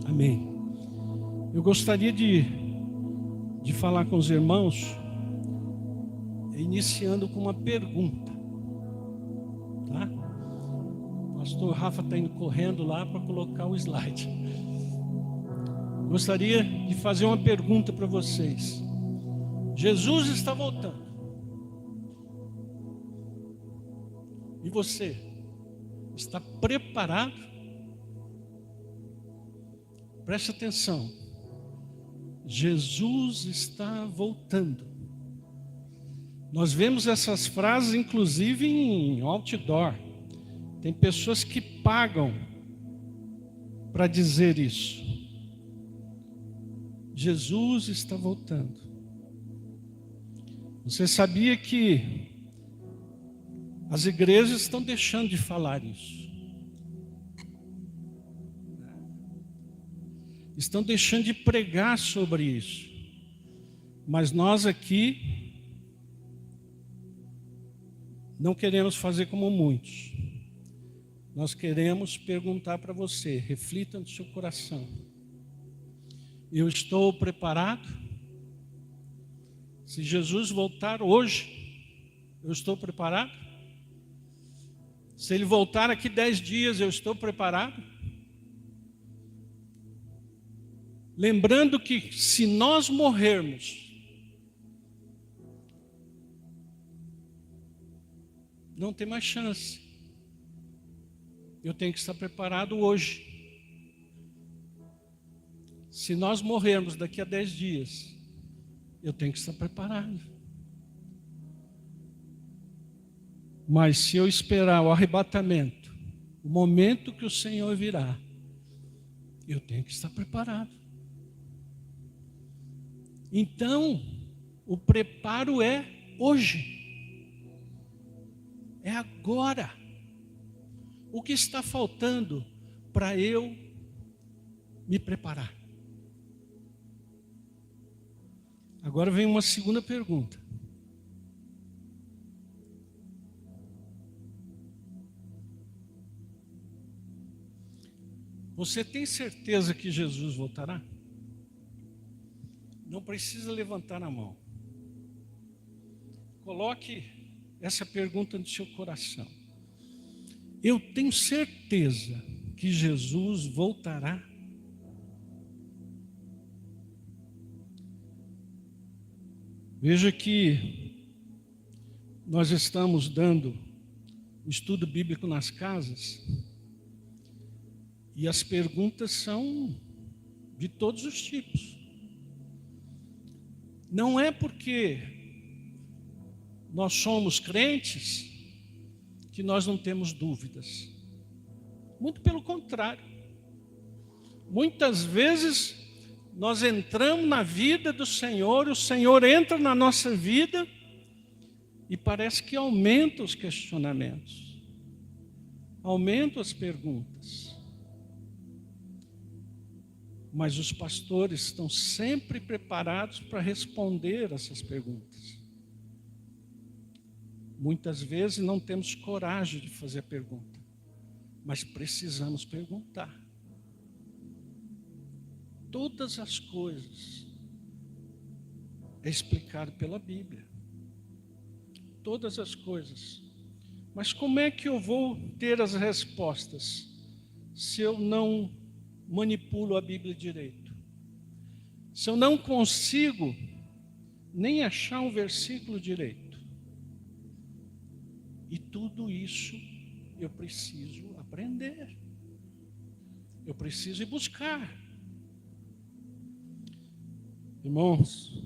Amém. Eu gostaria de falar com os irmãos, iniciando com uma pergunta, tá? O pastor Rafa está indo correndo lá para colocar o slide. Gostaria de fazer uma pergunta para vocês. Jesus está voltando. E você está preparado? Preste atenção. Jesus está voltando. Nós vemos essas frases, inclusive, em outdoor. Tem pessoas que pagam para dizer isso. Jesus está voltando. Você sabia que as igrejas estão deixando de falar isso? Estão deixando de pregar sobre isso. Mas nós aqui não queremos fazer como muitos. Nós queremos perguntar para você, reflita no seu coração. Eu estou preparado? Se Jesus voltar hoje, eu estou preparado? Se Ele voltar aqui 10 dias, eu estou preparado? Lembrando que se nós morrermos, não tem mais chance. Eu tenho que estar preparado hoje. Se nós morrermos daqui a 10 dias, eu tenho que estar preparado. Mas se eu esperar o arrebatamento, o momento que o Senhor virá, eu tenho que estar preparado. Então, o preparo é hoje. É agora. O que está faltando para eu me preparar? Agora vem uma segunda pergunta. Você tem certeza que Jesus voltará? Não precisa levantar a mão. Coloque essa pergunta no seu coração. Eu tenho certeza que Jesus voltará? Veja que nós estamos dando o estudo bíblico nas casas e as perguntas são de todos os tipos. Não é porque nós somos crentes que nós não temos dúvidas. Muito pelo contrário. Muitas vezes nós entramos na vida do Senhor, o Senhor entra na nossa vida e parece que aumenta os questionamentos, aumenta as perguntas. Mas os pastores estão sempre preparados para responder essas perguntas. Muitas vezes não temos coragem de fazer a pergunta, mas precisamos perguntar. Todas as coisas é explicado pela Bíblia. Todas as coisas. Mas como é que eu vou ter as respostas se eu não manipulo a Bíblia direito? Se eu não consigo nem achar um versículo direito? E tudo isso eu preciso aprender. Eu preciso ir buscar. Irmãos,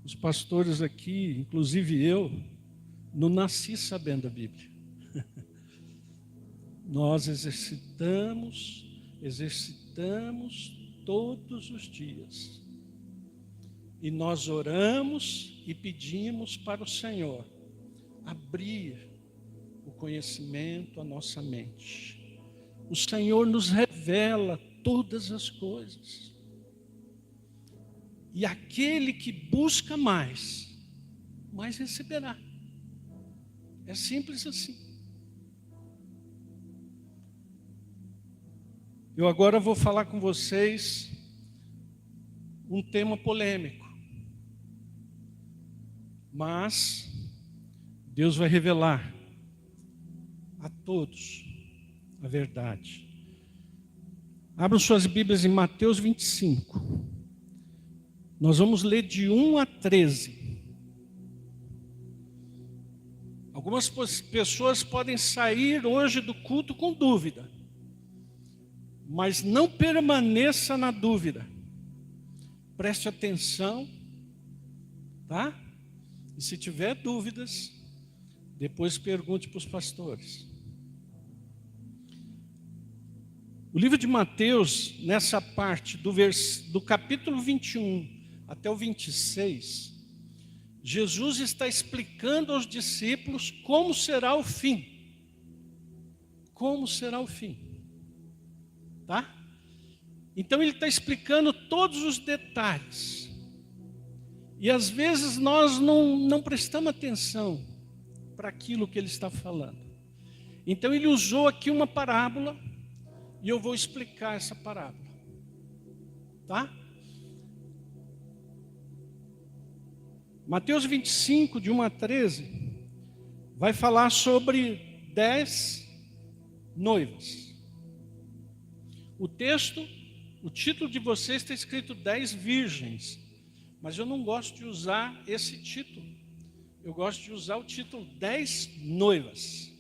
os pastores aqui, inclusive eu, não nasci sabendo a Bíblia. Nós exercitamos todos os dias. E nós oramos e pedimos para o Senhor abrir o conhecimento à nossa mente. O Senhor nos revela todas as coisas. E aquele que busca mais receberá. É simples assim. Eu agora vou falar com vocês um tema polêmico, mas Deus vai revelar a todos a verdade. Abram suas Bíblias em Mateus 25. Nós vamos ler de 1 a 13. Algumas pessoas podem sair hoje do culto com dúvida, mas não permaneça na dúvida. Preste atenção, tá? E se tiver dúvidas, depois pergunte para os pastores. O livro de Mateus, nessa parte do capítulo 21 até o 26, Jesus está explicando aos discípulos como será o fim. Como será o fim. Tá? Então ele está explicando todos os detalhes. E às vezes nós não prestamos atenção para aquilo que ele está falando. Então ele usou aqui uma parábola e eu vou explicar essa parábola. Tá? Mateus 25, de 1 a 13, vai falar sobre 10 noivas. O título de vocês está escrito 10 virgens, mas eu não gosto de usar esse título. Eu gosto de usar o título 10 noivas.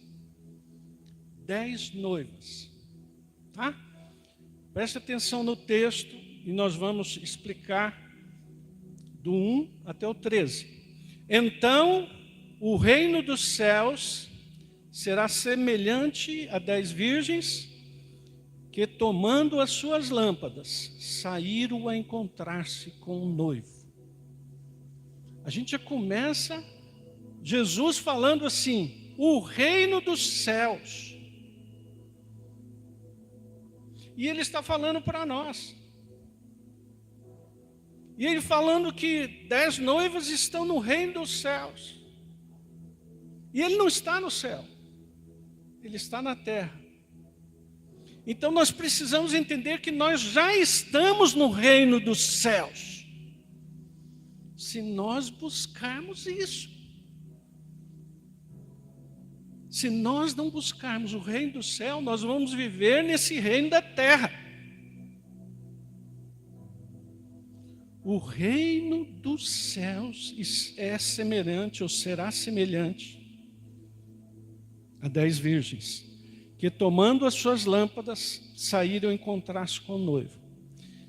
10 noivas. Tá? Preste atenção no texto e nós vamos explicar do 1 até o 13. Então, o reino dos céus será semelhante a 10 virgens que, tomando as suas lâmpadas, saíram a encontrar-se com o noivo. A gente já começa Jesus falando assim, o reino dos céus. E ele está falando para nós. E ele falando que 10 noivas estão no reino dos céus. E ele não está no céu. Ele está na terra. Então nós precisamos entender que nós já estamos no reino dos céus. Se nós buscarmos isso. Se nós não buscarmos o reino do céu, nós vamos viver nesse reino da terra. O reino dos céus é semelhante, ou será semelhante, a 10 virgens, que tomando as suas lâmpadas, saíram a encontrar-se com o noivo.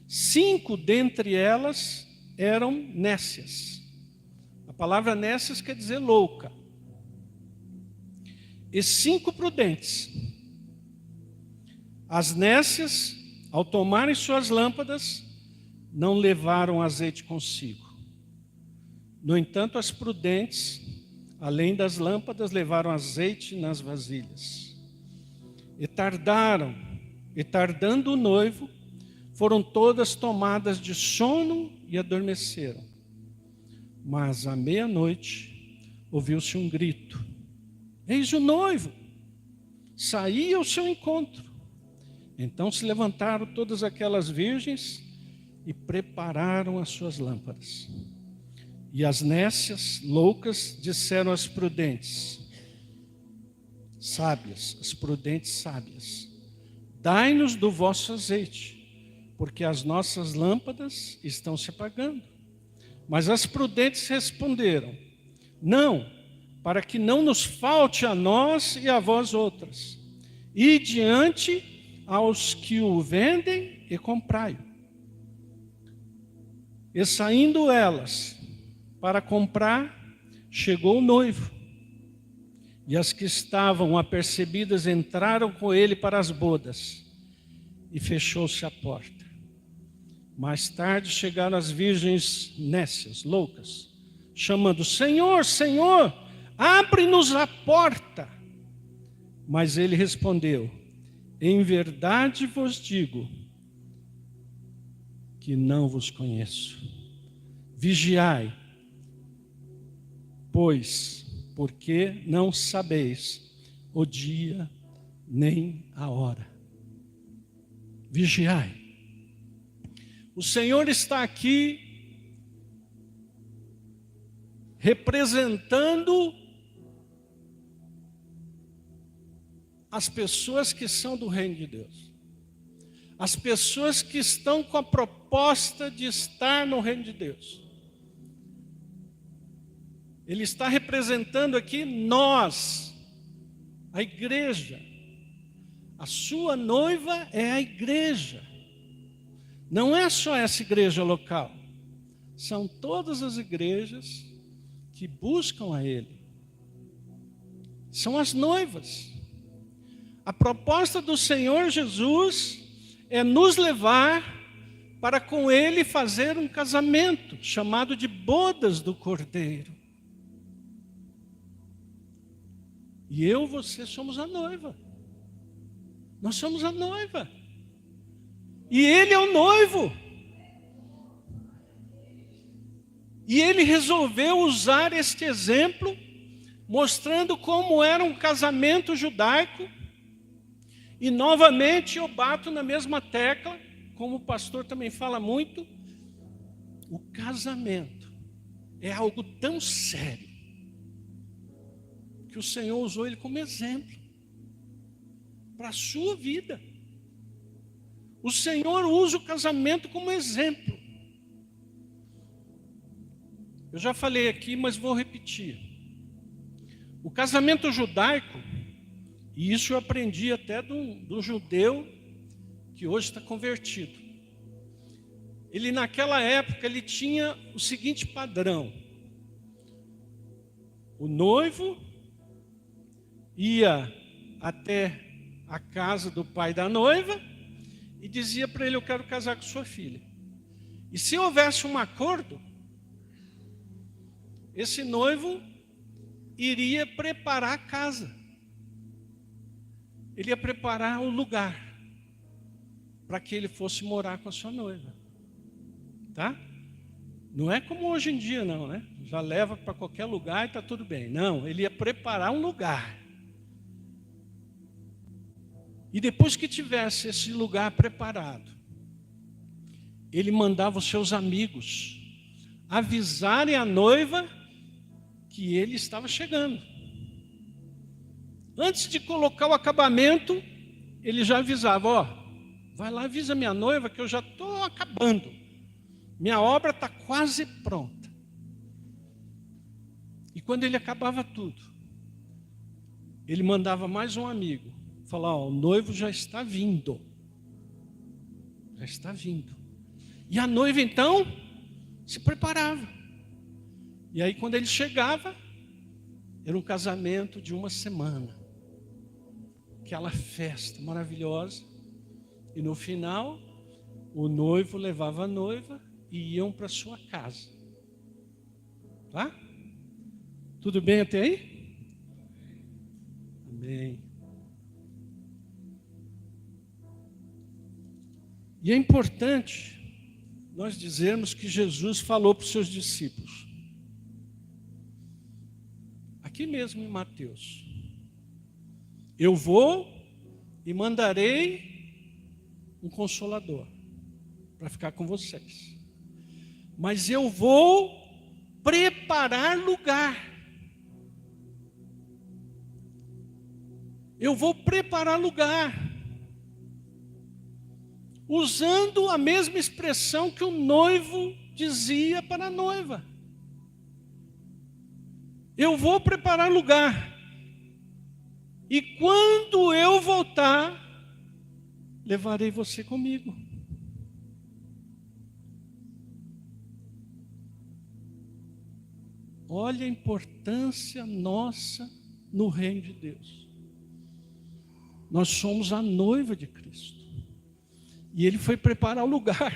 5 dentre elas eram nécias. A palavra nécias quer dizer louca. E 5 prudentes. As nécias, ao tomarem suas lâmpadas, não levaram azeite consigo. No entanto, as prudentes, além das lâmpadas, levaram azeite nas vasilhas. E tardando o noivo, foram todas tomadas de sono e adormeceram. Mas à meia-noite, ouviu-se um grito. Eis o noivo, saí ao seu encontro. Então se levantaram todas aquelas virgens e prepararam as suas lâmpadas. E as nécias, loucas, disseram às prudentes, sábias, as prudentes sábias, dai-nos do vosso azeite, porque as nossas lâmpadas estão se apagando. Mas as prudentes responderam, não, para que não nos falte a nós e a vós outras. E diante aos que o vendem e comprai-o. E saindo elas para comprar, chegou o noivo. E as que estavam apercebidas entraram com ele para as bodas. E fechou-se a porta. Mais tarde chegaram as virgens nécias, loucas, chamando, Senhor, Senhor, abre-nos a porta. Mas ele respondeu, em verdade vos digo, que não vos conheço. Vigiai, pois, porque não sabeis o dia nem a hora. vigiai. O Senhor está aqui representando as pessoas que são do reino de Deus. As pessoas que estão com a proposta de estar no reino de Deus. Ele está representando aqui nós, a igreja. A sua noiva é a igreja. Não é só essa igreja local. São todas as igrejas que buscam a Ele. São as noivas. A proposta do Senhor Jesus é nos levar para com Ele fazer um casamento, chamado de bodas do Cordeiro. E eu e você somos a noiva. Nós somos a noiva. E Ele é o noivo. E Ele resolveu usar este exemplo, mostrando como era um casamento judaico. E novamente eu bato na mesma tecla, como o pastor também fala muito, o casamento é algo tão sério, que o Senhor usou ele como exemplo, para a sua vida. O Senhor usa o casamento como exemplo. Eu já falei aqui, mas vou repetir. O casamento judaico, e isso eu aprendi até do judeu que hoje está convertido. Ele naquela época ele tinha o seguinte padrão: o noivo ia até a casa do pai da noiva e dizia para ele: eu quero casar com sua filha. E se houvesse um acordo, esse noivo iria preparar a casa. Ele ia preparar o lugar para que ele fosse morar com a sua noiva. Tá? Não é como hoje em dia não, né? Já leva para qualquer lugar e está tudo bem. Não, ele ia preparar um lugar. E depois que tivesse esse lugar preparado, ele mandava os seus amigos avisarem a noiva que ele estava chegando. Antes de colocar o acabamento, ele já avisava: ó, vai lá, avisa minha noiva que eu já estou acabando. Minha obra está quase pronta. E quando ele acabava tudo, ele mandava mais um amigo falar: ó, o noivo já está vindo. Já está vindo. E a noiva então se preparava. E aí quando ele chegava, era um casamento de uma semana. Aquela festa maravilhosa. E no final, o noivo levava a noiva e iam para sua casa. Tá? Tudo bem até aí? Amém. E é importante nós dizermos que Jesus falou para os seus discípulos. Aqui mesmo em Mateus. Eu vou e mandarei um consolador para ficar com vocês. Mas eu vou preparar lugar. Eu vou preparar lugar. Usando a mesma expressão que o noivo dizia para a noiva. Eu vou preparar lugar. E quando eu voltar, levarei você comigo. Olha a importância nossa no reino de Deus. Nós somos a noiva de Cristo. E Ele foi preparar o lugar.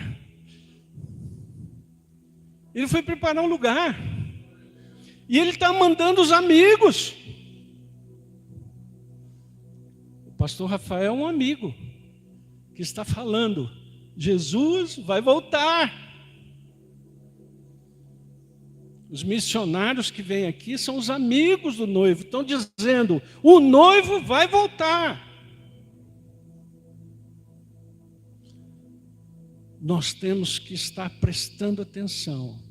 Ele foi preparar um lugar. E Ele está mandando os amigos. O pastor Rafael é um amigo que está falando: Jesus vai voltar. Os missionários que vêm aqui são os amigos do noivo. Estão dizendo: o noivo vai voltar. nós temos que estar prestando atenção,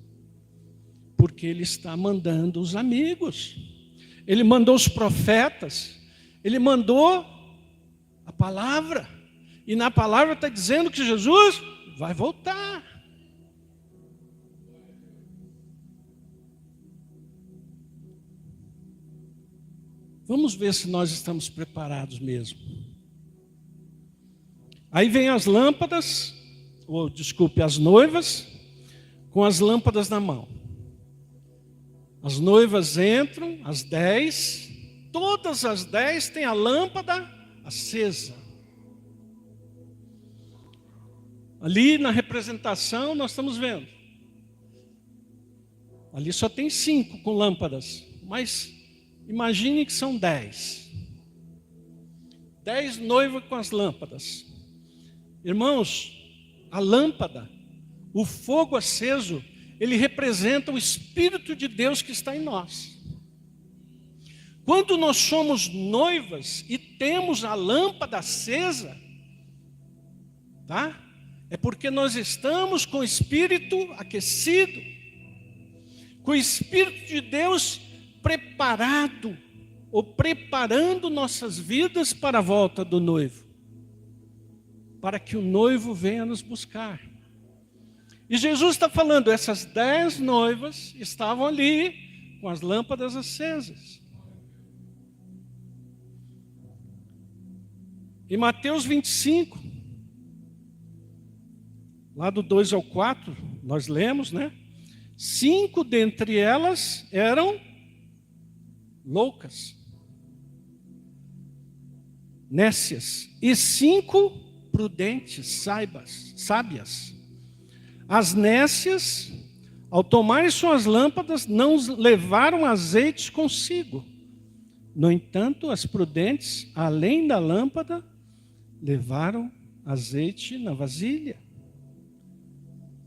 porque Ele está mandando os amigos, Ele mandou os profetas, Ele mandou a palavra, e na palavra está dizendo que Jesus vai voltar. Vamos ver se nós estamos preparados mesmo. Aí vem as lâmpadas, ou desculpe, as noivas, com as lâmpadas na mão. As noivas entram, as 10, todas as 10 têm a lâmpada acesa. Ali na representação nós estamos vendo. Ali só tem 5 com lâmpadas, mas imagine que são 10. 10 noivas com as lâmpadas. Irmãos, a lâmpada, o fogo aceso, ele representa o Espírito de Deus que está em nós. Quando nós somos noivas e temos a lâmpada acesa, tá? É porque nós estamos com o Espírito aquecido, com o Espírito de Deus preparado, ou preparando nossas vidas para a volta do noivo, para que o noivo venha nos buscar. E Jesus está falando, essas 10 noivas estavam ali com as lâmpadas acesas. Em Mateus 25, lá do 2 ao 4, nós lemos, né? 5 dentre elas eram loucas, nécias, e 5 prudentes, sábias. As nécias, ao tomarem suas lâmpadas, não levaram azeite consigo. No entanto, as prudentes, além da lâmpada, levaram azeite na vasilha.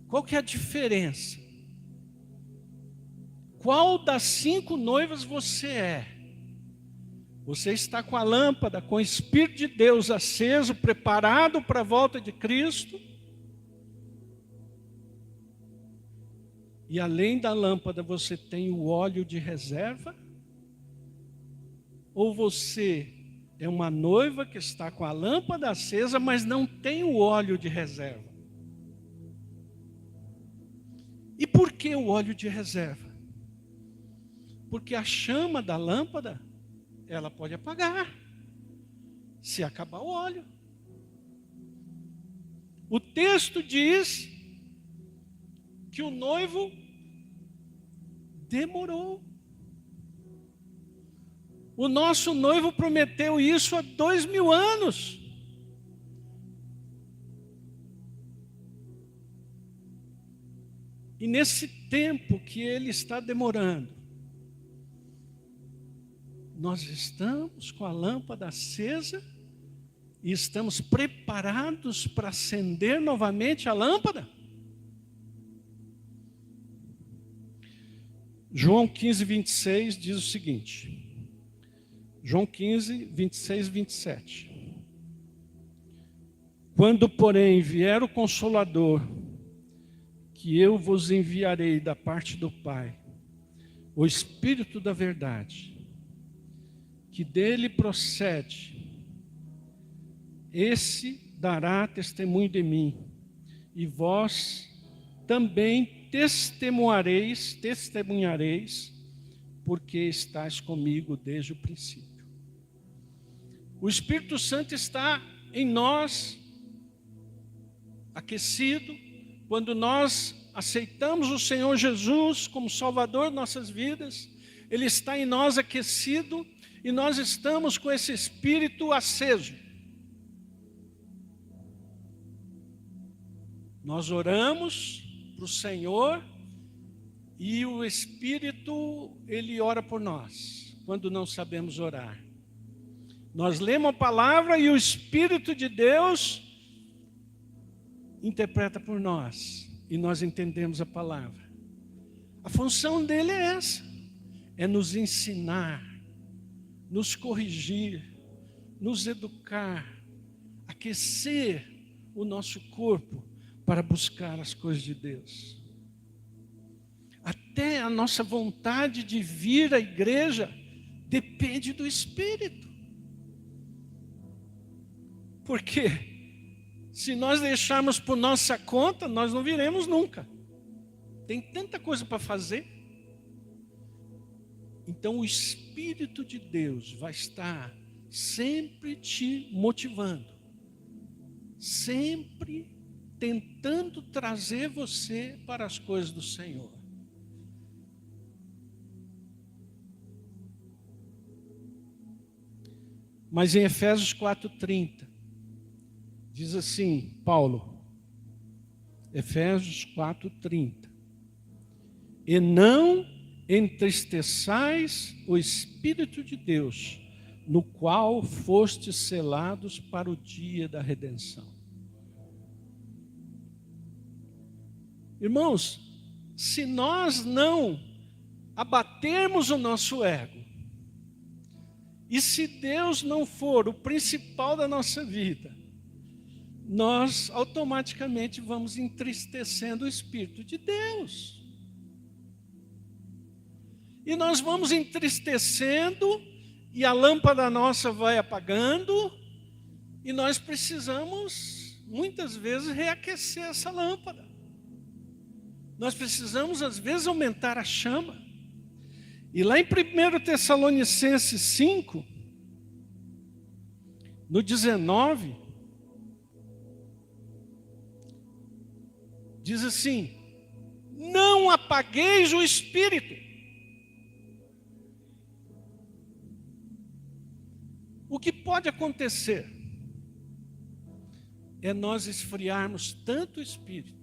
Qual que é a diferença? Qual das 5 noivas você é? Você está com a lâmpada, com o Espírito de Deus aceso, preparado para a volta de Cristo? E além da lâmpada, você tem o óleo de reserva? Ou você é uma noiva que está com a lâmpada acesa, mas não tem o óleo de reserva? E por que o óleo de reserva? Porque a chama da lâmpada, ela pode apagar, se acabar o óleo. O texto diz que o noivo demorou. O nosso noivo prometeu isso há 2000 anos. E nesse tempo que ele está demorando, nós estamos com a lâmpada acesa e estamos preparados para acender novamente a lâmpada? João 15, 26 diz o seguinte. João 15, 26 e 27. Quando, porém, vier o Consolador, que eu vos enviarei da parte do Pai, o Espírito da verdade, que dele procede, esse dará testemunho de mim, e vós também testemunhareis, porque estáis comigo desde o princípio. O Espírito Santo está em nós, aquecido, quando nós aceitamos o Senhor Jesus como Salvador de nossas vidas. Ele está em nós aquecido e nós estamos com esse Espírito aceso. Nós oramos para o Senhor e o Espírito, Ele ora por nós, quando não sabemos orar. Nós lemos a palavra e o Espírito de Deus interpreta por nós, e nós entendemos a palavra. A função dele é essa, é nos ensinar, nos corrigir, nos educar, aquecer o nosso corpo, para buscar as coisas de Deus. Até a nossa vontade de vir à igreja depende do Espírito. Porque se nós deixarmos por nossa conta, nós não viremos nunca. Tem tanta coisa para fazer. Então o Espírito de Deus vai estar sempre te motivando, sempre tentando trazer você para as coisas do Senhor. Mas em Efésios 4:30, diz assim, Paulo, Efésios 4:30, e não entristeçais o Espírito de Deus, no qual fostes selados para o dia da redenção. Irmãos, se nós não abatermos o nosso ego, e se Deus não for o principal da nossa vida, nós automaticamente vamos entristecendo o Espírito de Deus. E nós vamos entristecendo, e a lâmpada nossa vai apagando, e nós precisamos, muitas vezes, reaquecer essa lâmpada. Nós precisamos, às vezes, aumentar a chama. E lá em 1 Tessalonicenses 5, no 19, diz assim, não apagueis o Espírito. O que pode acontecer é nós esfriarmos tanto o Espírito,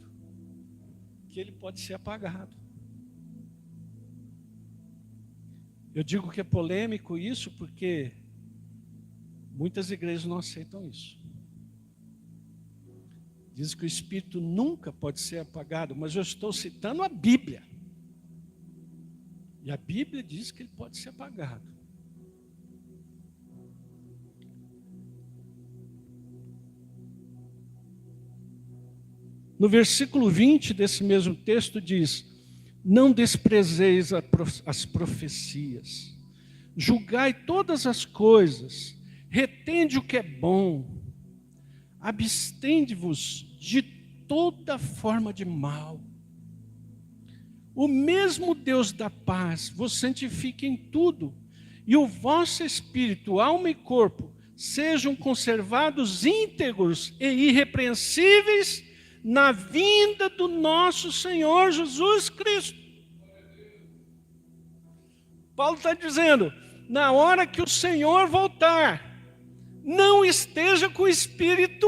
que ele pode ser apagado. Eu digo que é polêmico isso porque muitas igrejas não aceitam isso. Diz que o Espírito nunca pode ser apagado, mas eu estou citando a Bíblia. E a Bíblia diz que ele pode ser apagado. No versículo 20 desse mesmo texto diz, não desprezeis as profecias, julgai todas as coisas, retende o que é bom, abstende-vos de toda forma de mal. O mesmo Deus da paz vos santifique em tudo, e o vosso espírito, alma e corpo sejam conservados íntegros e irrepreensíveis na vinda do nosso Senhor Jesus Cristo. Paulo está dizendo, na hora que o Senhor voltar, não esteja com o espírito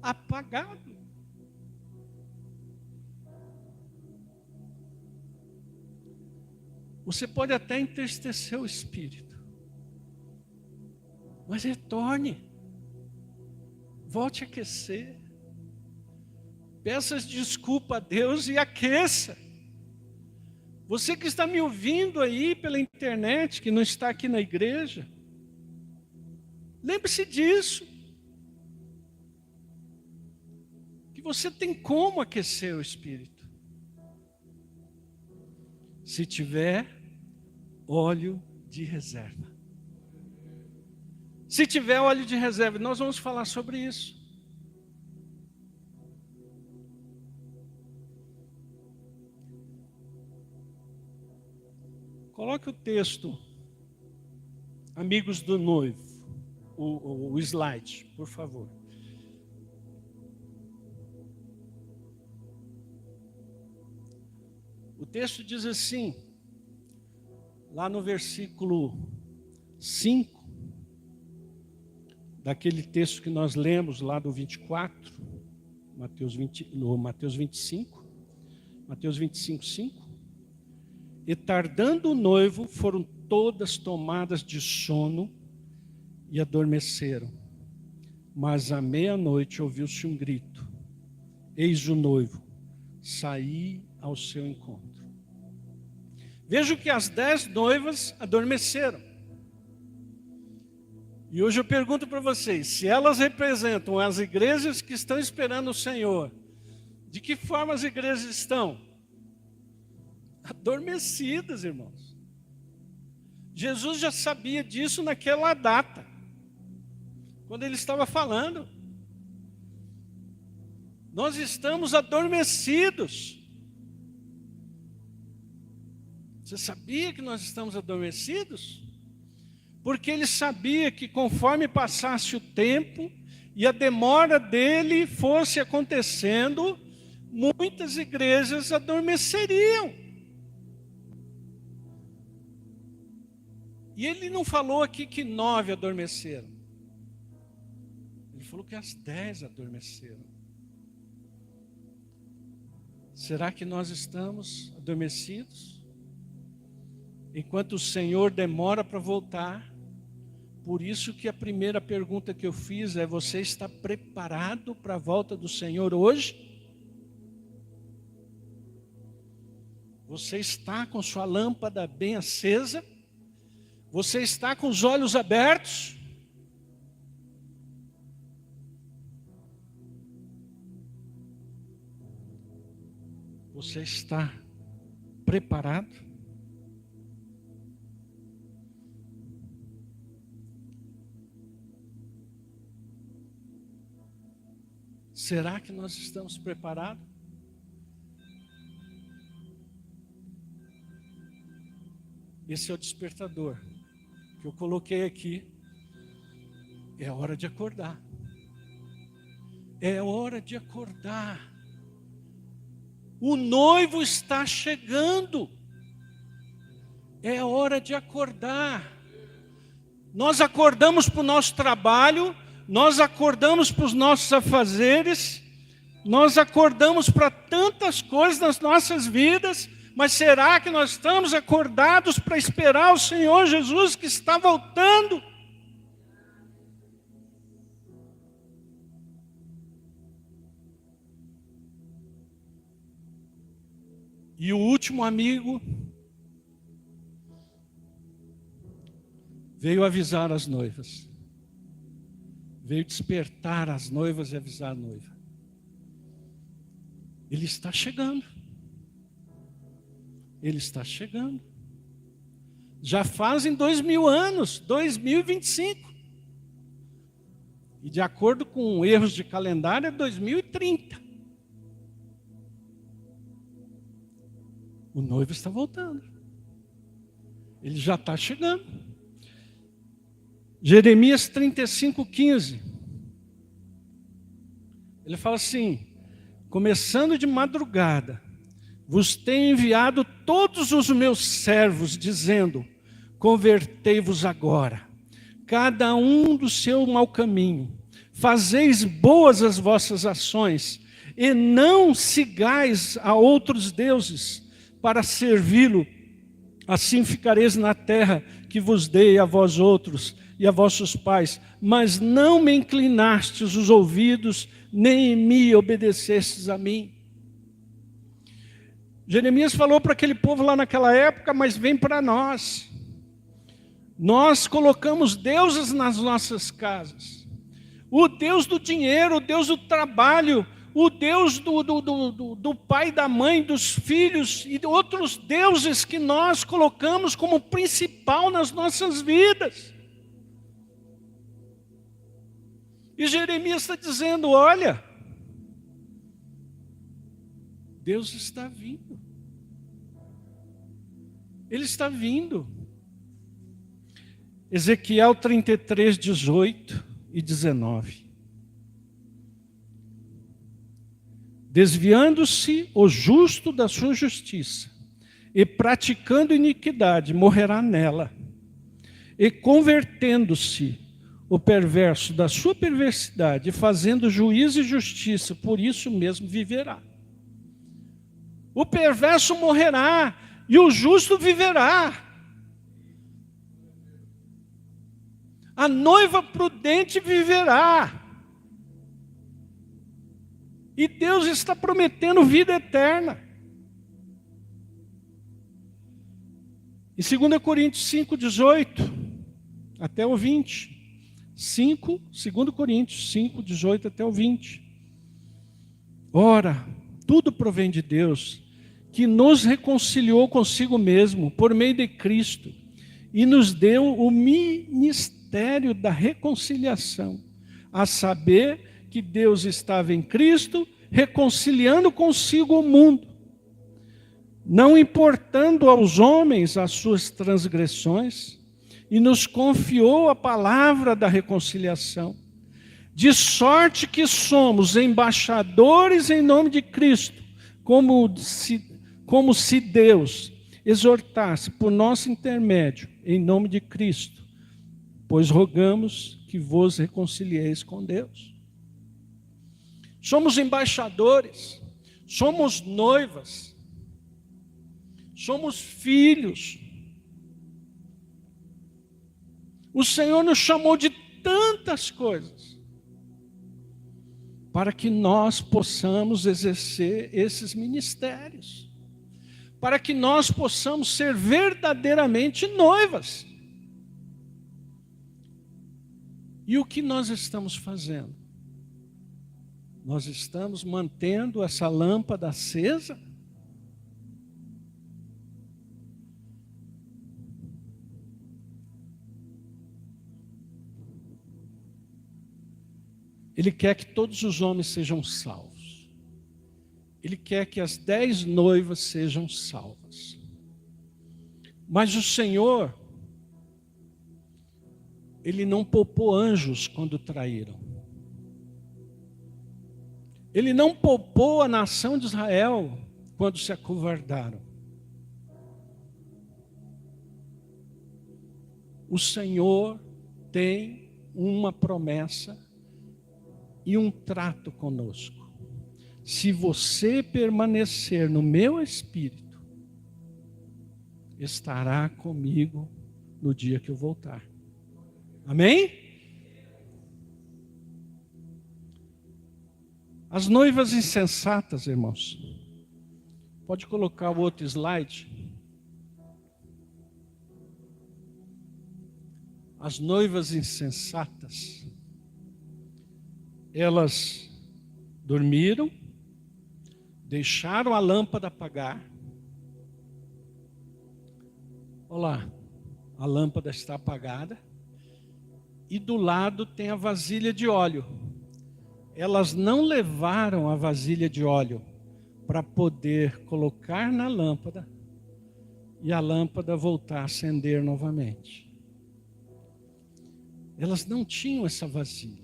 apagado. Você pode até entristecer o espírito, mas retorne, volte a aquecer. Peça desculpa a Deus e aqueça. Você que está me ouvindo aí pela internet, que não está aqui na igreja, lembre-se disso. Que você tem como aquecer o espírito. Se tiver óleo de reserva. Se tiver óleo de reserva, nós vamos falar sobre isso. Coloque o texto, amigos do noivo, o slide, por favor. O texto diz assim, lá no versículo 5, daquele texto que nós lemos lá do 24, Mateus 25, 5. E tardando o noivo, foram todas tomadas de sono e adormeceram. Mas à meia-noite ouviu-se um grito. Eis o noivo, saí ao seu encontro. Vejo que as 10 noivas adormeceram. E hoje eu pergunto para vocês, se elas representam as igrejas que estão esperando o Senhor, de que forma as igrejas estão? Adormecidas, irmãos. Jesus já sabia disso naquela data, quando ele estava falando. Nós estamos adormecidos. Você sabia que nós estamos adormecidos? Porque ele sabia que conforme passasse o tempo e a demora dele fosse acontecendo, muitas igrejas adormeceriam. E ele não falou aqui que 9 adormeceram. Ele falou que as 10 adormeceram. Será que nós estamos adormecidos? Enquanto o Senhor demora para voltar. Por isso que a primeira pergunta que eu fiz é: você está preparado para a volta do Senhor hoje? Você está com sua lâmpada bem acesa? Você está com os olhos abertos? Você está preparado? Será que nós estamos preparados? Esse é o despertador que eu coloquei aqui. É hora de acordar. É hora de acordar. O noivo está chegando. É hora de acordar. Nós acordamos para o nosso trabalho, nós acordamos para os nossos afazeres, nós acordamos para tantas coisas nas nossas vidas, mas será que nós estamos acordados para esperar o Senhor Jesus que está voltando? E o último amigo veio avisar as noivas. Veio despertar as noivas e avisar a noiva. Ele está chegando. Ele está chegando. Já fazem 2000 anos, 2025. E de acordo com erros de calendário é 2030. O noivo está voltando. Ele já está chegando. Jeremias 35:15. Ele fala assim: começando de madrugada, vos tenho enviado todos os meus servos, dizendo: convertei-vos agora, cada um do seu mau caminho, fazeis boas as vossas ações, e não sigais a outros deuses para servi-lo. Assim ficareis na terra que vos dei a vós outros e a vossos pais, mas não me inclinastes os ouvidos, nem me obedecestes a mim. Jeremias falou para aquele povo lá naquela época, mas vem para nós. Nós colocamos deuses nas nossas casas. O Deus do dinheiro, o Deus do trabalho, o Deus do pai, da mãe, dos filhos e outros deuses que nós colocamos como principal nas nossas vidas. E Jeremias está dizendo: olha, Deus está vindo. Ele está vindo. Ezequiel 33, 18 e 19. Desviando-se o justo da sua justiça, e praticando iniquidade, morrerá nela. E convertendo-se o perverso da sua perversidade, fazendo juízo e justiça, por isso mesmo viverá. O perverso morrerá, e o justo viverá. A noiva prudente viverá. E Deus está prometendo vida eterna. Em 2 Coríntios 5, 18 até o 20. 5, 2 Coríntios 5, 18 até o 20. Ora, tudo provém de Deus, que nos reconciliou consigo mesmo, por meio de Cristo, e nos deu o ministério da reconciliação, a saber que Deus estava em Cristo, reconciliando consigo o mundo, não importando aos homens as suas transgressões, e nos confiou a palavra da reconciliação, de sorte que somos embaixadores em nome de Cristo, como se Deus exortasse por nosso intermédio, em nome de Cristo, pois rogamos que vos reconcilieis com Deus. Somos embaixadores, somos noivas, somos filhos. O Senhor nos chamou de tantas coisas, para que nós possamos exercer esses ministérios, para que nós possamos ser verdadeiramente noivas. E o que nós estamos fazendo? Nós estamos mantendo essa lâmpada acesa? Ele quer que todos os homens sejam salvos. Ele quer que as 10 noivas sejam salvas. Mas o Senhor, Ele não poupou anjos quando traíram. Ele não poupou a nação de Israel quando se acovardaram. O Senhor tem uma promessa e um trato conosco. Se você permanecer no meu espírito, estará comigo no dia que eu voltar. Amém? As noivas insensatas, irmãos. Pode colocar o outro slide. As noivas insensatas, elas dormiram, deixaram a lâmpada apagar. Olha lá, a lâmpada está apagada. E do lado tem a vasilha de óleo. Elas não levaram a vasilha de óleo para poder colocar na lâmpada e a lâmpada voltar a acender novamente. Elas não tinham essa vasilha.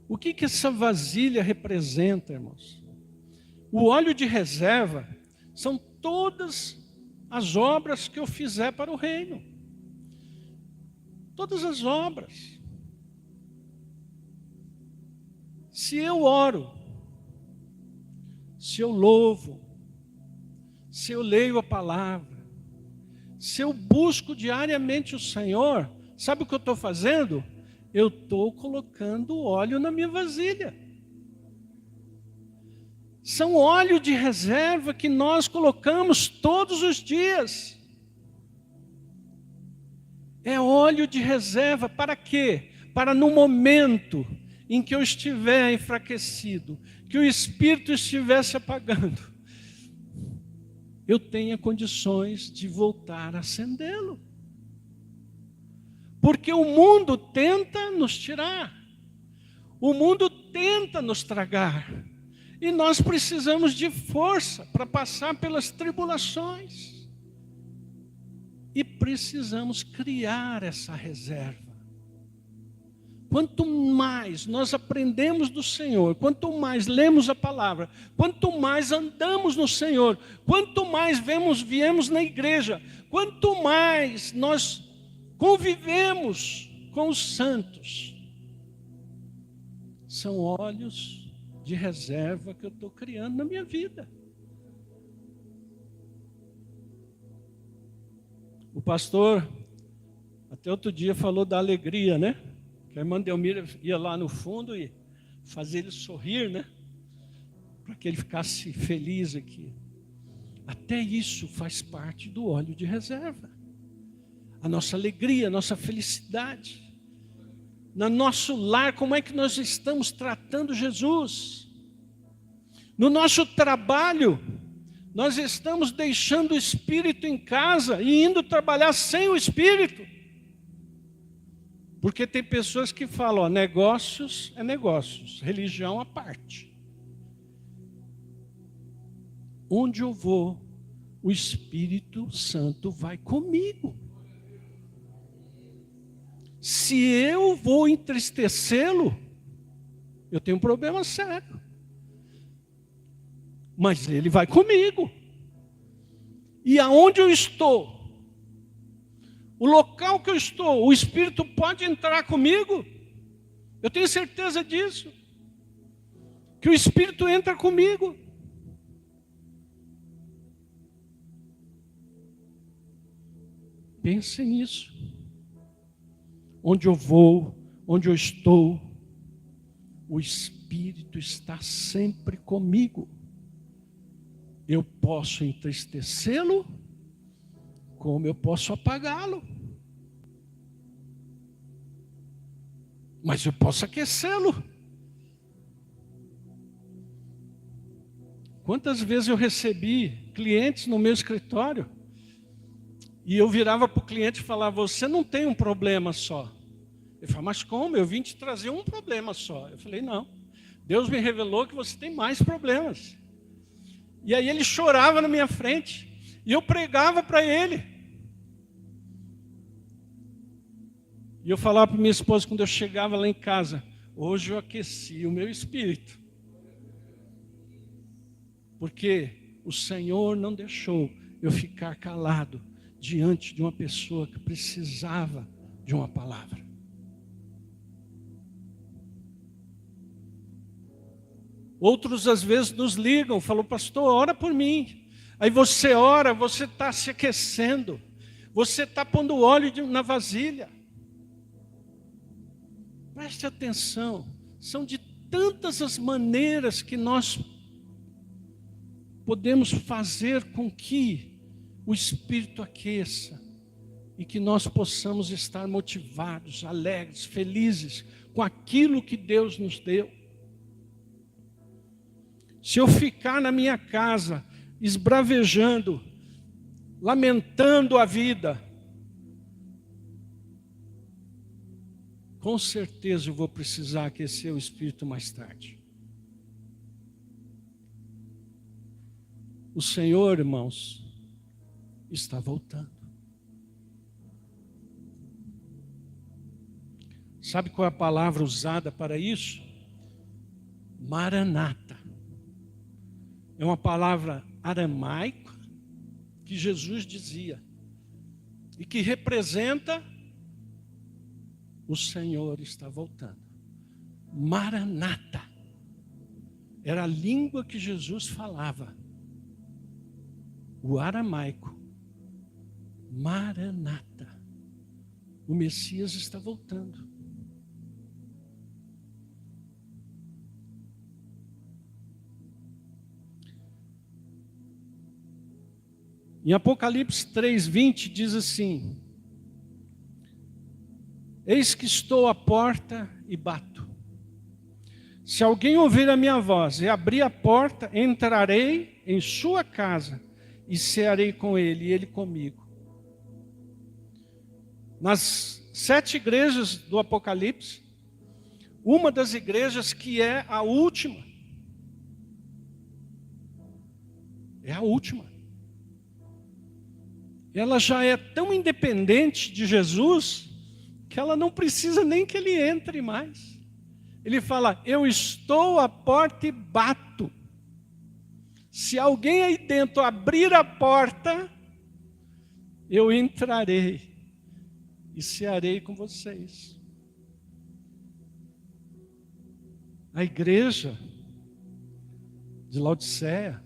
O que essa vasilha representa, irmãos? O óleo de reserva são todas as obras que eu fizer para o reino. Todas as obras. Se eu oro, se eu louvo, se eu leio a palavra, se eu busco diariamente o Senhor, sabe o que eu estou fazendo? Eu estou colocando óleo na minha vasilha. São óleo de reserva que nós colocamos todos os dias. É óleo de reserva para quê? Para no momento em que eu estiver enfraquecido, que o Espírito estiver se apagando, eu tenha condições de voltar a acendê-lo. Porque o mundo tenta nos tirar, o mundo tenta nos tragar, e nós precisamos de força para passar pelas tribulações, e precisamos criar essa reserva. Quanto mais nós aprendemos do Senhor, quanto mais lemos a palavra, quanto mais andamos no Senhor, quanto mais viemos na igreja, quanto mais nós convivemos com os santos, são óleos de reserva que eu estou criando na minha vida. O pastor, até outro dia, falou da alegria, né? Que a irmã Delmira ia lá no fundo e fazer ele sorrir, né? Para que ele ficasse feliz aqui. Até isso faz parte do óleo de reserva. A nossa alegria, a nossa felicidade. no nosso lar, como é que nós estamos tratando Jesus? No nosso trabalho, nós estamos deixando o Espírito em casa e indo trabalhar sem o Espírito. Porque tem pessoas que falam, ó, negócios é negócios, religião à parte. Onde eu vou, o Espírito Santo vai comigo. Se eu vou entristecê-lo, eu tenho um problema sério. Mas ele vai comigo. E aonde eu estou, o local que eu estou, o Espírito pode entrar comigo. Eu tenho certeza disso. Que o Espírito entra comigo. Pense nisso. Onde eu vou, onde eu estou, o Espírito está sempre comigo. Eu posso entristecê-lo, como eu posso apagá-lo. Mas eu posso aquecê-lo. Quantas vezes eu recebi clientes no meu escritório, e eu virava para o cliente e falava, você não tem um problema só. Ele falava, mas como? Eu vim te trazer um problema só. Eu falei, não. Deus me revelou que você tem mais problemas. E aí ele chorava na minha frente. E eu pregava para ele. E eu falava para minha esposa, quando eu chegava lá em casa, hoje eu aqueci o meu espírito. Porque o Senhor não deixou eu ficar calado diante de uma pessoa que precisava de uma palavra. Outros às vezes nos ligam, falam, pastor, ora por mim. Aí você ora, você está se aquecendo, você está pondo óleo na vasilha. Preste atenção, são de tantas as maneiras que nós podemos fazer com que o Espírito aqueça e que nós possamos estar motivados, alegres, felizes com aquilo que Deus nos deu. Se eu ficar na minha casa esbravejando, lamentando a vida, com certeza eu vou precisar aquecer o Espírito mais tarde. O Senhor, irmãos, está voltando. Sabe qual é a palavra usada para isso? Maranata. É uma palavra aramaica que Jesus dizia e que representa o Senhor está voltando. Maranata. Era a língua que Jesus falava. O aramaico. Maranata. O Messias está voltando. Em Apocalipse 3:20 diz assim: eis que estou à porta e bato. Se alguém ouvir a minha voz e abrir a porta, entrarei em sua casa e cearei com ele e ele comigo. Nas 7 igrejas do Apocalipse, uma das igrejas que é a última, ela já é tão independente de Jesus, que ela não precisa nem que ele entre mais. Ele fala, eu estou à porta e bato. Se alguém aí dentro abrir a porta, eu entrarei e cearei com vocês. A igreja de Laodiceia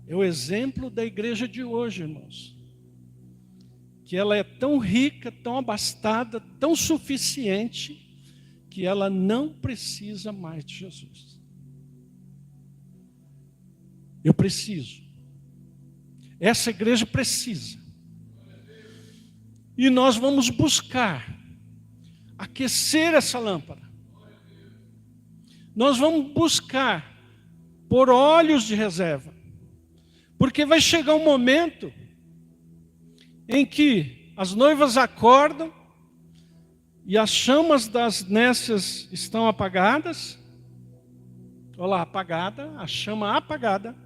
é o exemplo da igreja de hoje, irmãos. Que ela é tão rica, tão abastada, tão suficiente, que ela não precisa mais de Jesus. Eu preciso. Essa igreja precisa. E nós vamos buscar aquecer essa lâmpada. Nós vamos buscar por óleos de reserva. Porque vai chegar um momento em que as noivas acordam e as chamas das nécias estão apagadas. Olha lá, apagada, a chama apagada.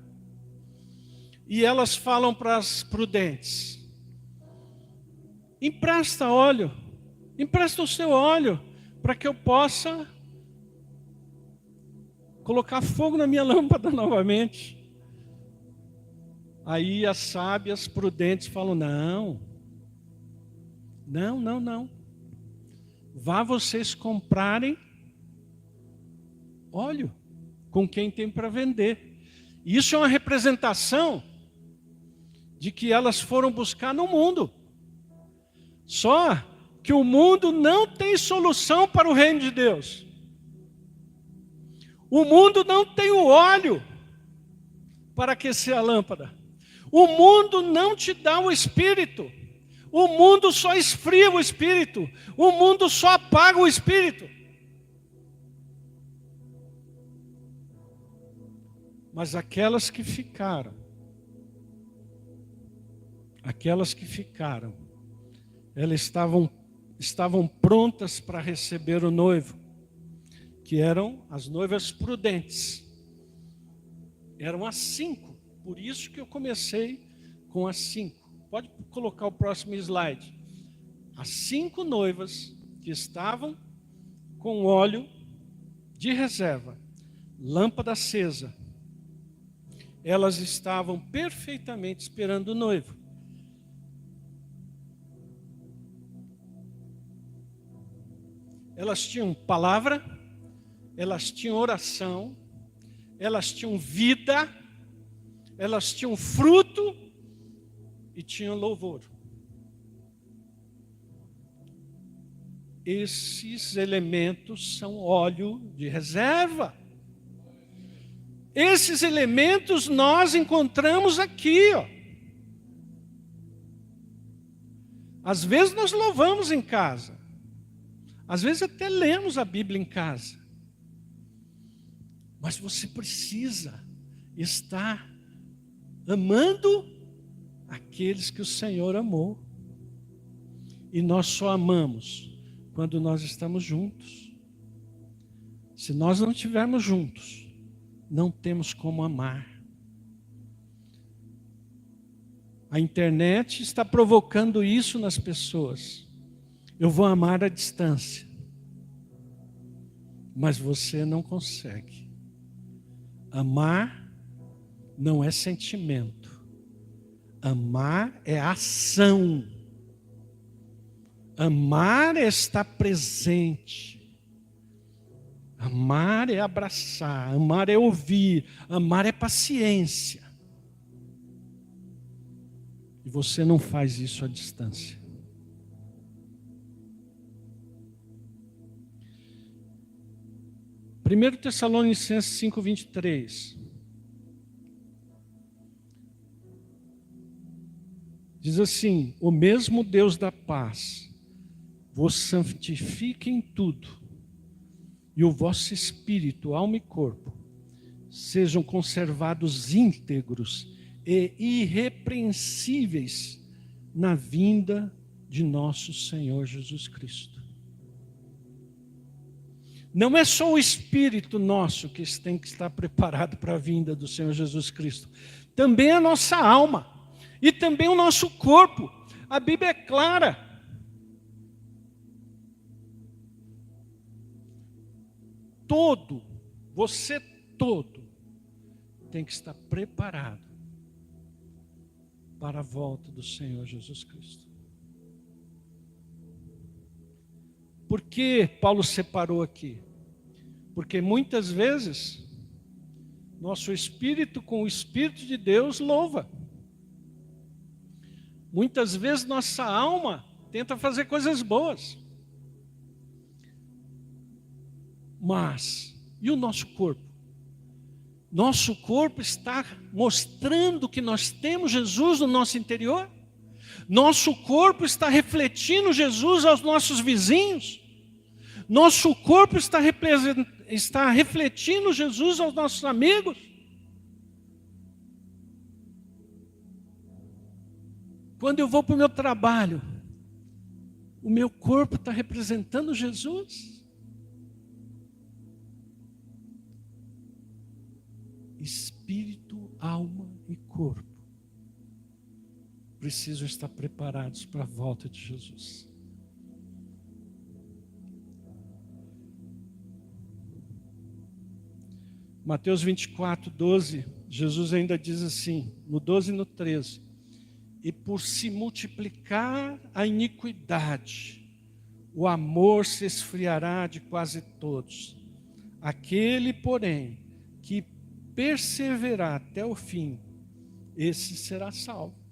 E elas falam para as prudentes: empresta óleo, empresta o seu óleo, para que eu possa colocar fogo na minha lâmpada novamente. Aí as sábias prudentes falam: não. Vá vocês comprarem óleo com quem tem para vender. Isso é uma representação de que elas foram buscar no mundo. Só que o mundo não tem solução para o reino de Deus. O mundo não tem o óleo para aquecer a lâmpada. O mundo não te dá o Espírito. O mundo só esfria o Espírito. O mundo só apaga o Espírito. Mas aquelas que ficaram, elas estavam prontas para receber o noivo, que eram as noivas prudentes. Eram as 5, por isso que eu comecei com as 5. Pode colocar o próximo slide. As 5 noivas que estavam com óleo de reserva, lâmpada acesa, elas estavam perfeitamente esperando o noivo. Elas tinham palavra, elas tinham oração, elas tinham vida, elas tinham fruto e tinham louvor. Esses elementos são óleo de reserva. Esses elementos nós encontramos aqui, ó. Às vezes nós louvamos em casa. Às vezes até lemos a Bíblia em casa. Mas você precisa estar amando aqueles que o Senhor amou. E nós só amamos quando nós estamos juntos. Se nós não estivermos juntos, não temos como amar. A internet está provocando isso nas pessoas. Eu vou amar à distância. Mas você não consegue. Amar não é sentimento. Amar é ação. Amar é estar presente. Amar é abraçar, amar é ouvir, amar é paciência. E você não faz isso à distância. Primeiro Tessalonicenses 5:23. Diz assim: o mesmo Deus da paz vos santifique em tudo, e o vosso espírito, alma e corpo sejam conservados íntegros e irrepreensíveis na vinda de nosso Senhor Jesus Cristo. Não é só o espírito nosso que tem que estar preparado para a vinda do Senhor Jesus Cristo. Também a nossa alma e também o nosso corpo. A Bíblia é clara. Você todo, tem que estar preparado para a volta do Senhor Jesus Cristo. Por que Paulo separou aqui? Porque muitas vezes, nosso espírito com o Espírito de Deus louva. Muitas vezes nossa alma tenta fazer coisas boas. Mas, e o nosso corpo? Nosso corpo está mostrando que nós temos Jesus no nosso interior? Nosso corpo está refletindo Jesus aos nossos vizinhos? Nosso corpo está refletindo Jesus aos nossos amigos? Quando eu vou para o meu trabalho, o meu corpo está representando Jesus? Espírito, alma e corpo precisam estar preparados para a volta de Jesus. Mateus 24, 12, Jesus ainda diz assim, no 12 e no 13: e por se multiplicar a iniquidade, o amor se esfriará de quase todos. Aquele, porém, que perseverar até o fim, esse será salvo.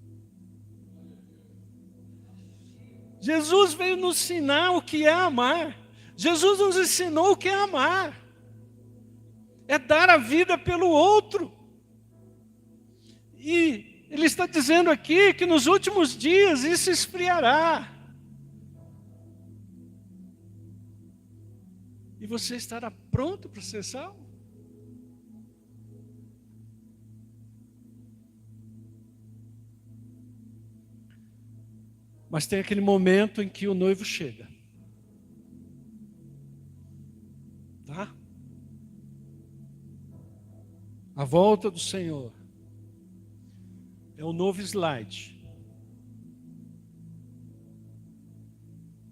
Jesus veio nos ensinar o que é amar. Jesus nos ensinou o que é amar. É dar a vida pelo outro. E Ele está dizendo aqui que nos últimos dias isso esfriará. E você estará pronto para ser salvo? Mas tem aquele momento em que o noivo chega. Tá? A volta do Senhor. É o novo slide.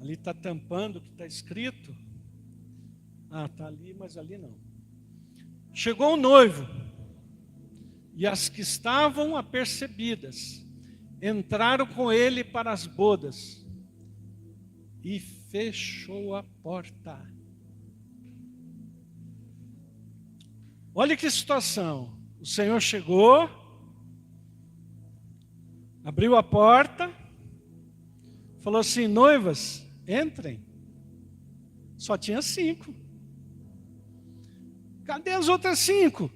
Ali está tampando o que está escrito. Ah, está ali, mas ali não. Chegou o noivo. E as que estavam apercebidas entraram com ele para as bodas. E fechou a porta. Olha que situação. O Senhor chegou, abriu a porta, falou assim: noivas, entrem. Só tinha 5. Cadê as outras 5?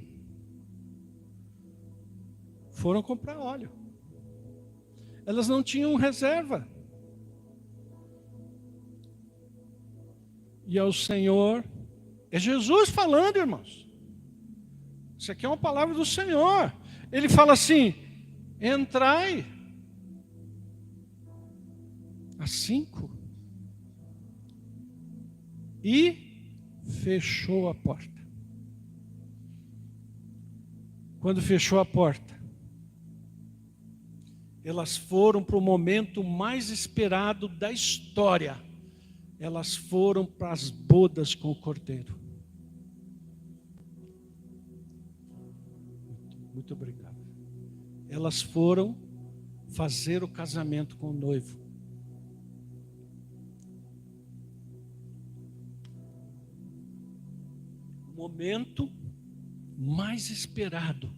Foram comprar óleo. Elas não tinham reserva. E ao Senhor, é Jesus falando, irmãos. Isso aqui é uma palavra do Senhor. Ele fala assim: entrai. As 5. E fechou a porta. Quando fechou a porta, elas foram para o momento mais esperado da história. Elas foram para as bodas com o Cordeiro. Muito obrigado. Elas foram fazer o casamento com o noivo. O momento mais esperado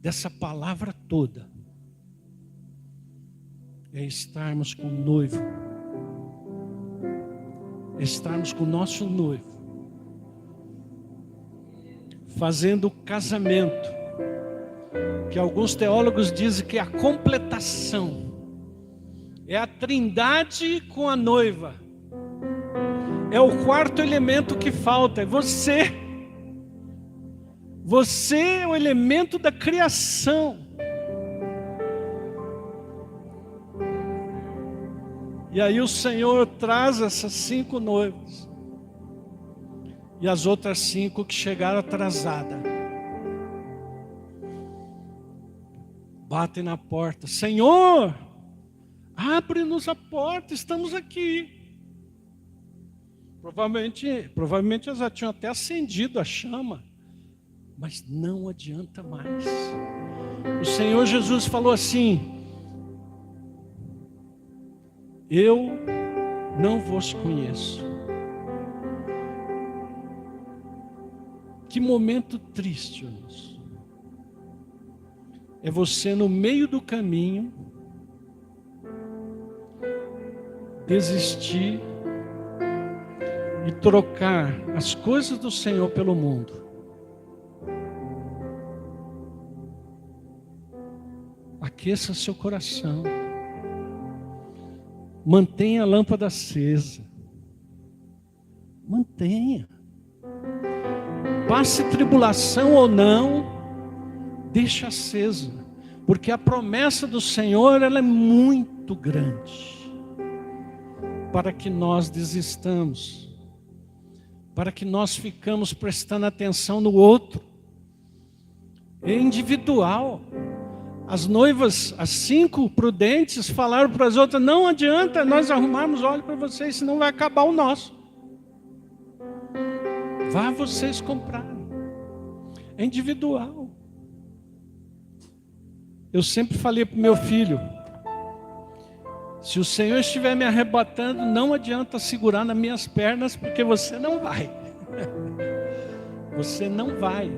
dessa palavra toda é estarmos com o noivo, é estarmos com o nosso noivo, fazendo o casamento, que alguns teólogos dizem que é a completação, é a trindade com a noiva, é o quarto elemento que falta, é você. Você é o elemento da criação. E aí o Senhor traz essas 5 noivas. E as outras 5 que chegaram atrasadas. Batem na porta. Senhor, abre-nos a porta, estamos aqui. Provavelmente elas já tinham até acendido a chama. Mas não adianta mais. O Senhor Jesus falou assim: eu não vos conheço. Que momento triste, irmãos. É você no meio do caminho desistir e trocar as coisas do Senhor pelo mundo. Aqueça seu coração. Mantenha a lâmpada acesa. Mantenha. mantenha. Passe tribulação ou não, deixe acesa, porque a promessa do Senhor, ela é muito grande, para que nós desistamos, para que nós ficamos prestando atenção no outro. É individual. As noivas, as 5 prudentes, falaram para as outras: não adianta nós arrumarmos óleo para vocês, senão vai acabar o nosso. Vá vocês comprarem. É individual. Eu sempre falei para o meu filho: se o Senhor estiver me arrebatando, não adianta segurar nas minhas pernas, porque você não vai. Você não vai.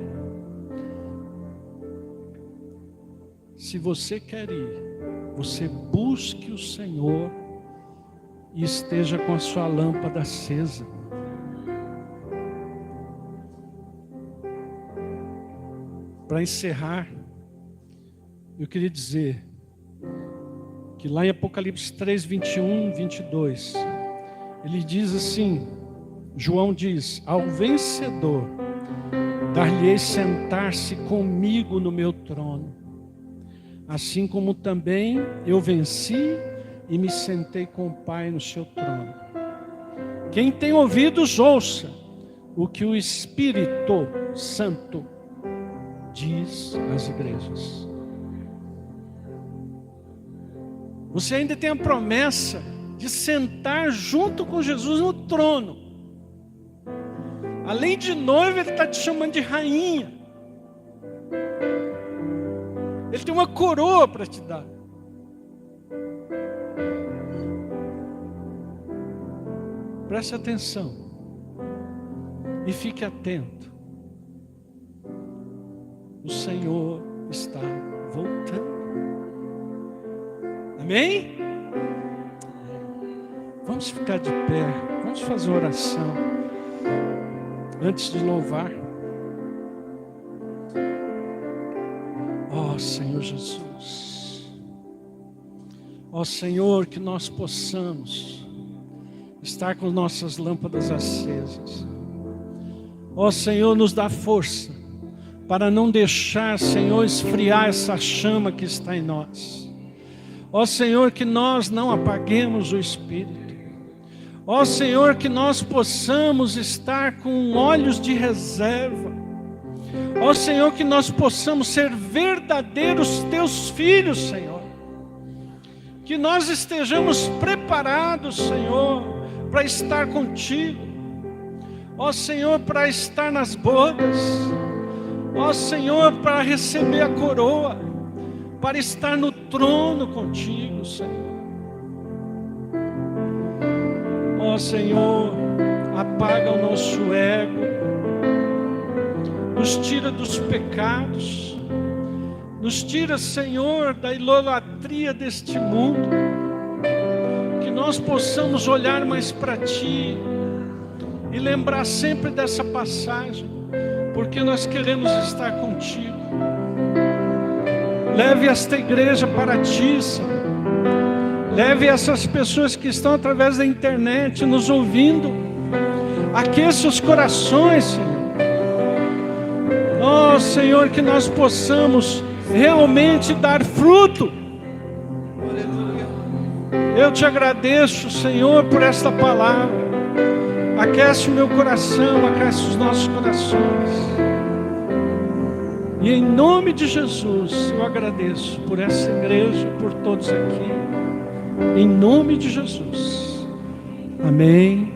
Se você quer ir, você busque o Senhor e esteja com a sua lâmpada acesa. Para encerrar, eu queria dizer que lá em Apocalipse 3, 21, 22, ele diz assim, João diz: ao vencedor dar-lhe-ei sentar-se comigo no meu trono, assim como também eu venci e me sentei com o Pai no seu trono. Quem tem ouvidos, ouça o que o Espírito Santo diz às igrejas. Você ainda tem a promessa de sentar junto com Jesus no trono. Além de noiva, Ele está te chamando de rainha. Ele tem uma coroa para te dar. Preste atenção e fique atento. O Senhor está voltando. Amém? Vamos ficar de pé. Vamos fazer oração antes de louvar. Ó Senhor Jesus, ó Senhor, que nós possamos estar com nossas lâmpadas acesas. Ó Senhor, nos dá força para não deixar, Senhor, esfriar essa chama que está em nós. Ó Senhor, que nós não apaguemos o Espírito. Ó Senhor, que nós possamos estar com olhos de reserva. Ó Senhor, que nós possamos ser verdadeiros teus filhos, Senhor. Que nós estejamos preparados, Senhor, para estar contigo. Ó Senhor, para estar nas bodas. Ó Senhor, para receber a coroa. Para estar no trono contigo, Senhor. Ó Senhor, apaga o nosso ego. Nos tira dos pecados. Nos tira, Senhor, da idolatria deste mundo. Que nós possamos olhar mais para Ti e lembrar sempre dessa passagem, porque nós queremos estar contigo. Leve esta igreja para Ti, Senhor. Leve essas pessoas que estão através da internet nos ouvindo. Aqueça os corações, Senhor. Ó Senhor, que nós possamos realmente dar fruto. Eu te agradeço, Senhor, por esta palavra. Aquece o meu coração, aquece os nossos corações. E em nome de Jesus, eu agradeço por essa igreja, por todos aqui. Em nome de Jesus. Amém.